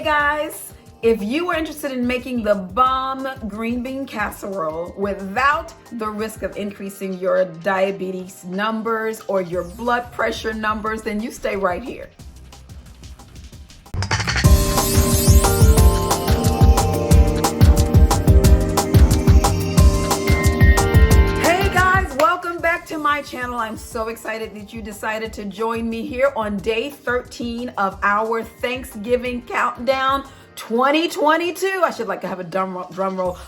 guys, if you are interested in making the bomb green bean casserole without the risk of increasing your diabetes numbers or your blood pressure numbers, then you stay right here. To my channel. I'm so excited that you decided to join me here on day 13 of our Thanksgiving countdown 2022. I should like to have a drum roll.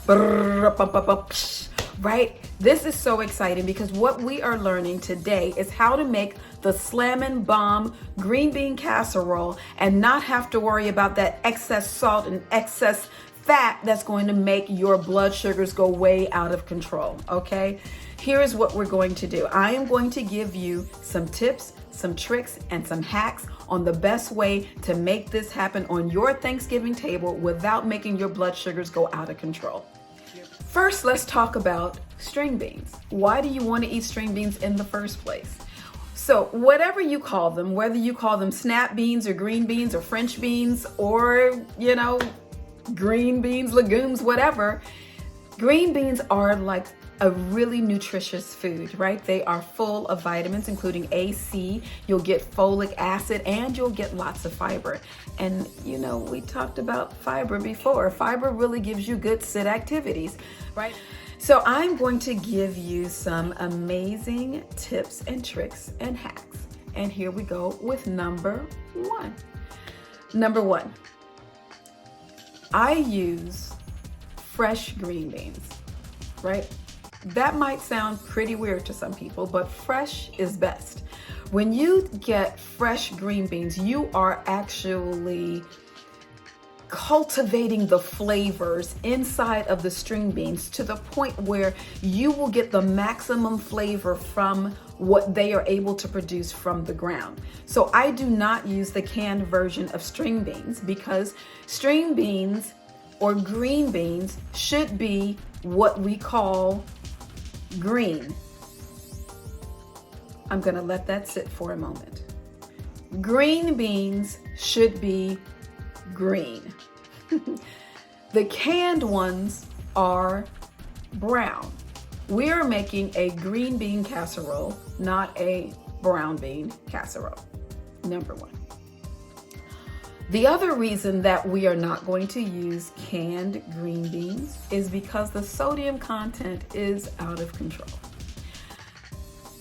Right? This is so exciting because what we are learning today is how to make the Slammin' Bomb green bean casserole and not have to worry about that excess salt and excess fat that's going to make your blood sugars go way out of control, okay? Here's what we're going to do. I am going to give you some tips, some tricks, and some hacks on the best way to make this happen on your Thanksgiving table without making your blood sugars go out of control. First, let's talk about string beans. Why do you want to eat string beans in the first place? So whatever you call them, whether you call them snap beans or green beans or French beans or, green beans, legumes, whatever, green beans are like a really nutritious food, right? They are full of vitamins, including A, C. You'll get folic acid and you'll get lots of fiber. And we talked about fiber before. Fiber really gives you good sit activities, right? So I'm going to give you some amazing tips and tricks and hacks. And here we go with number one. Number one, I use fresh green beans, right? That might sound pretty weird to some people, but fresh is best. When you get fresh green beans, you are actually cultivating the flavors inside of the string beans to the point where you will get the maximum flavor from what they are able to produce from the ground. So I do not use the canned version of string beans because string beans or green beans should be what we call green. I'm gonna let that sit for a moment. Green beans should be green. The canned ones are brown. We are making a green bean casserole, not a brown bean casserole. Number one. The other reason that we are not going to use canned green beans is because the sodium content is out of control.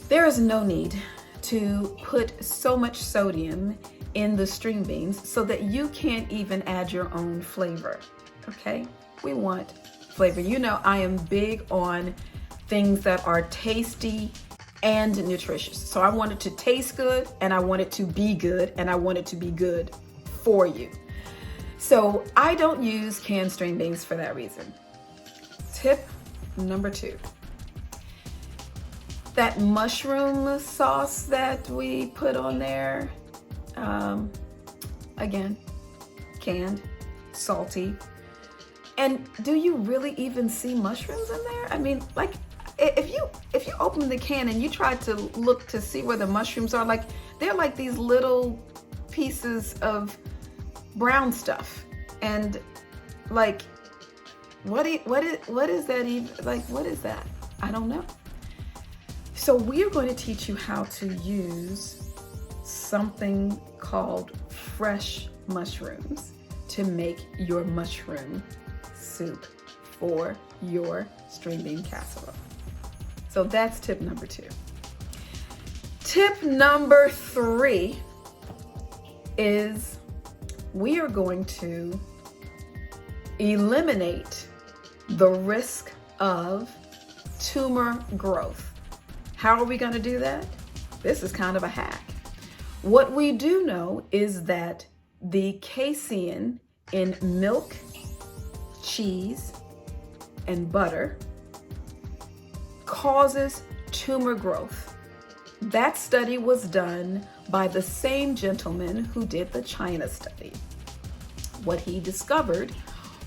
There is no need to put so much sodium in the string beans so that you can't even add your own flavor, okay? We want flavor. I am big on things that are tasty and nutritious. So I want it to taste good and I want it to be good and I want it to be good for you. So I don't use canned string beans for that reason. Tip number two. That mushroom sauce that we put on there, again, canned, salty. And do you really even see mushrooms in there? I mean, like if you open the can and you try to look to see where the mushrooms are, like they're like these little pieces of brown stuff, and like what is that even, like what is that? I don't know. So we are going to teach you how to use something called fresh mushrooms to make your mushroom soup for your string bean casserole. So that's tip number two. Tip number three is we are going to eliminate the risk of tumor growth. How are we going to do that? This is kind of a hack. What we do know is that the casein in milk, cheese, and butter causes tumor growth. That study was done by the same gentleman who did the China study. What he discovered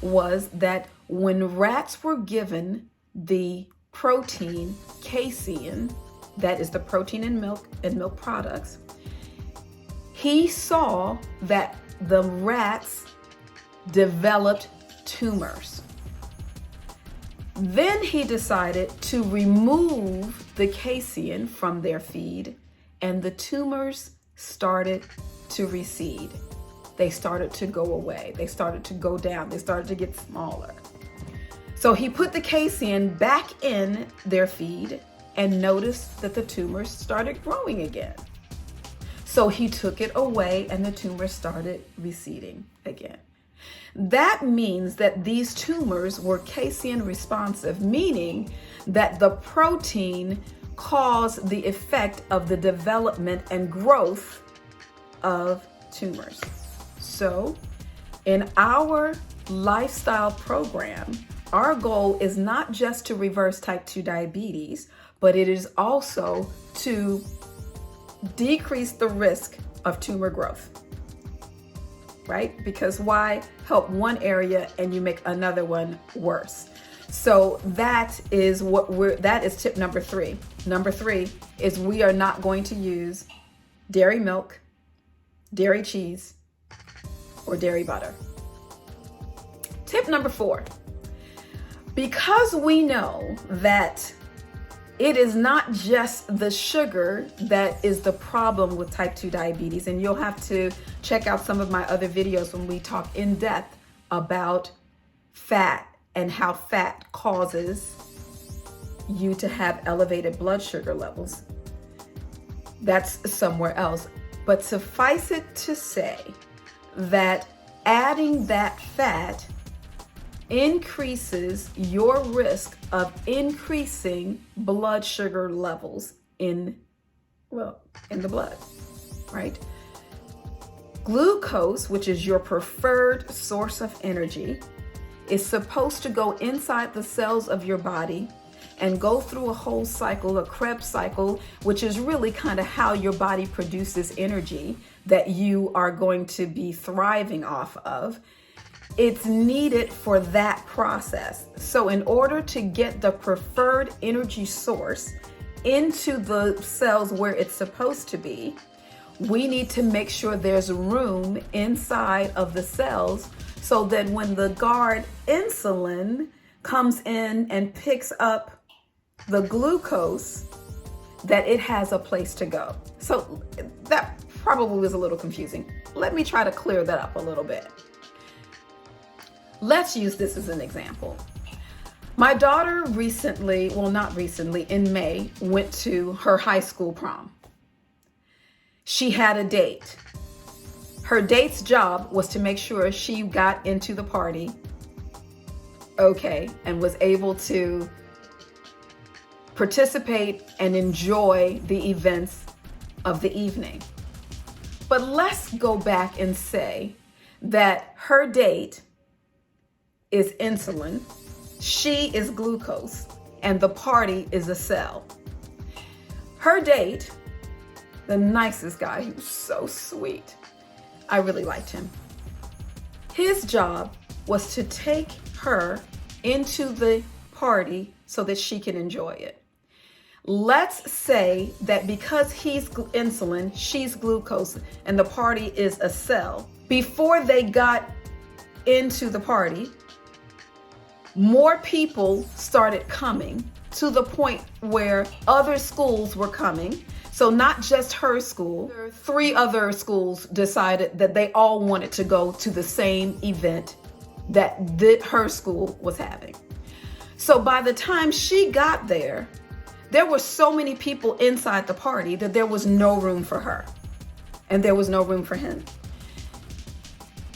was that when rats were given the protein casein, that is the protein in milk and milk products, he saw that the rats developed tumors. Then he decided to remove the casein from their feed, and the tumors started to recede. They started to go away. They started to go down. They started to get smaller. So he put the casein back in their feed and noticed that the tumors started growing again. So he took it away and the tumors started receding again. That means that these tumors were casein responsive, meaning that the protein caused the effect of the development and growth of tumors. So in our lifestyle program, our goal is not just to reverse type 2 diabetes, but it is also to decrease the risk of tumor growth, right? Because why help one area and you make another one worse? So that is tip number 3. Number 3 is we are not going to use dairy milk, dairy cheese, or dairy butter. Tip number 4, because we know that it is not just the sugar that is the problem with type 2 diabetes, and you'll have to check out some of my other videos when we talk in depth about fat and how fat causes you to have elevated blood sugar levels. That's somewhere else. But suffice it to say that adding that fat increases your risk of increasing blood sugar levels in the blood, right? Glucose, which is your preferred source of energy, is supposed to go inside the cells of your body and go through a whole cycle, a Krebs cycle, which is really kind of how your body produces energy that you are going to be thriving off of. It's needed for that process. So in order to get the preferred energy source into the cells where it's supposed to be, we need to make sure there's room inside of the cells so that when the guard insulin comes in and picks up the glucose, that it has a place to go. So that probably was a little confusing. Let me try to clear that up a little bit. Let's use this as an example. My daughter in May, went to her high school prom. She had a date. Her date's job was to make sure she got into the party okay and was able to participate and enjoy the events of the evening. But let's go back and say that her date is insulin, she is glucose, and the party is a cell. Her date, the nicest guy, he was so sweet. I really liked him. His job was to take her into the party so that she can enjoy it. Let's say that because he's insulin, she's glucose, and the party is a cell. Before they got into the party, more people started coming to the point where other schools were coming. So not just her school, 3 other schools decided that they all wanted to go to the same event that her school was having. So by the time she got there, there were so many people inside the party that there was no room for her and there was no room for him.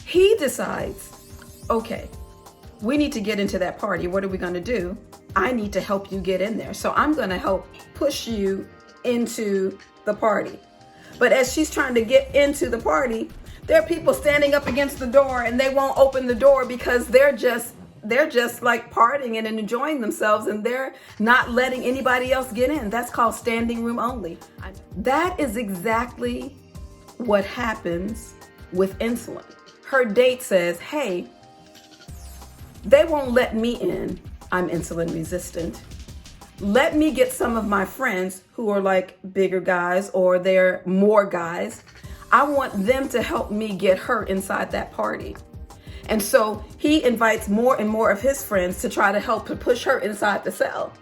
He decides, okay, we need to get into that party. What are we going to do? I need to help you get in there. So I'm going to help push you into the party. But as she's trying to get into the party, there are people standing up against the door and they won't open the door because they're just like partying and enjoying themselves and they're not letting anybody else get in. That's called standing room only. That is exactly what happens with insulin. Her date says, hey, they won't let me in. I'm insulin resistant. Let me get some of my friends who are like bigger guys or they're more guys. I want them to help me get her inside that party. And so he invites more and more of his friends to try to help to push her inside the cell.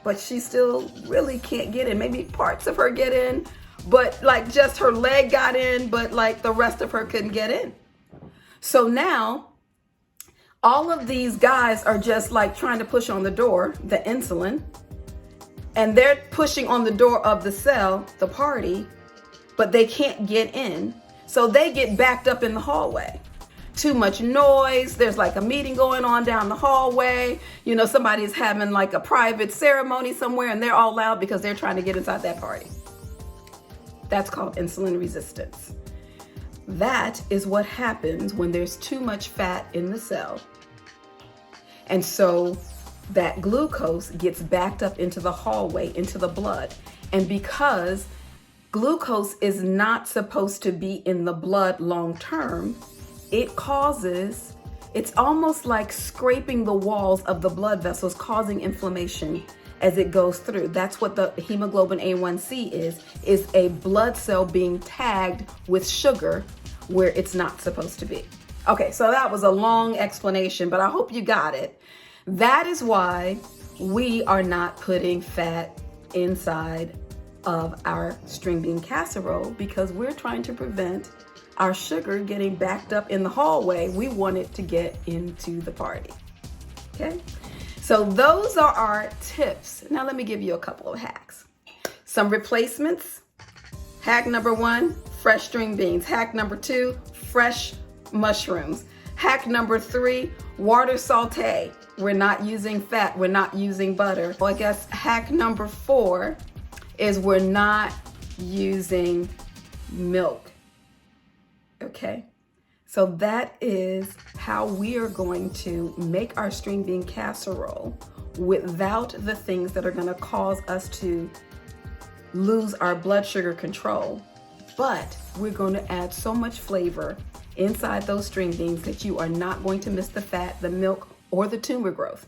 But she still really can't get in. Maybe parts of her get in, but like just her leg got in, but like the rest of her couldn't get in. So now all of these guys are just like trying to push on the door, the insulin, and they're pushing on the door of the cell, the party, but they can't get in. So they get backed up in the hallway. Too much noise. There's like a meeting going on down the hallway. You know, somebody's having like a private ceremony somewhere and they're all loud because they're trying to get inside that party. That's called insulin resistance. That is what happens when there's too much fat in the cell. And so that glucose gets backed up into the hallway, into the blood. And because glucose is not supposed to be in the blood long term, it's almost like scraping the walls of the blood vessels, causing inflammation as it goes through. That's what the hemoglobin A1C is a blood cell being tagged with sugar where it's not supposed to be. Okay, so that was a long explanation, but I hope you got it. That is why we are not putting fat inside of our string bean casserole, because we're trying to prevent our sugar getting backed up in the hallway. We want it to get into the party. Okay, so those are our tips. Now let me give you a couple of hacks. Some replacements. Hack number 1, fresh string beans. Hack number 2, fresh mushrooms. Hack number 3, water sauté. We're not using fat, we're not using butter. Well, I guess hack number 4 is we're not using milk. Okay, so that is how we are going to make our string bean casserole without the things that are going to cause us to lose our blood sugar control. But we're going to add so much flavor inside those string beans that you are not going to miss the fat, the milk, or the tumor growth.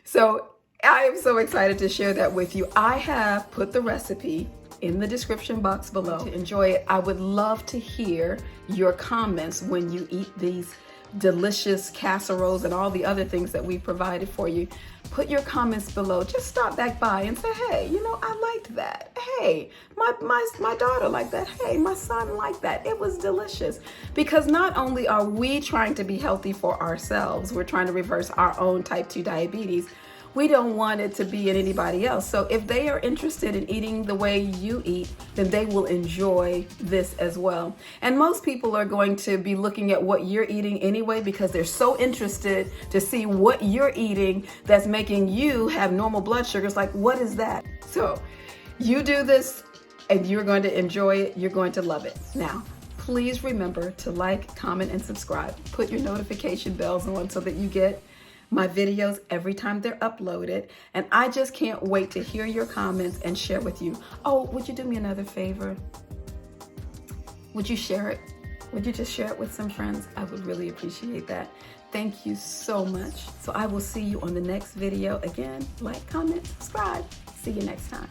So I am so excited to share that with you. I have put the recipe in the description box below. To enjoy it, I would love to hear your comments when you eat these delicious casseroles and all the other things that we provided for you. Put your comments below. Just stop back by and say, hey, you know, I liked that. Hey, my daughter liked that. Hey, my son liked that. It was delicious. Because not only are we trying to be healthy for ourselves, we're trying to reverse our own type 2 diabetes. We don't want it to be in anybody else. So if they are interested in eating the way you eat, then they will enjoy this as well. And most people are going to be looking at what you're eating anyway, because they're so interested to see what you're eating that's making you have normal blood sugars. Like, what is that? So you do this and you're going to enjoy it. You're going to love it. Now, please remember to like, comment, and subscribe. Put your notification bells on so that you get my videos every time they're uploaded. And I just can't wait to hear your comments and share with you. Oh, would you do me another favor? Would you share it? Would you just share it with some friends? I would really appreciate that. Thank you so much. So I will see you on the next video. Again, like, comment, subscribe. See you next time.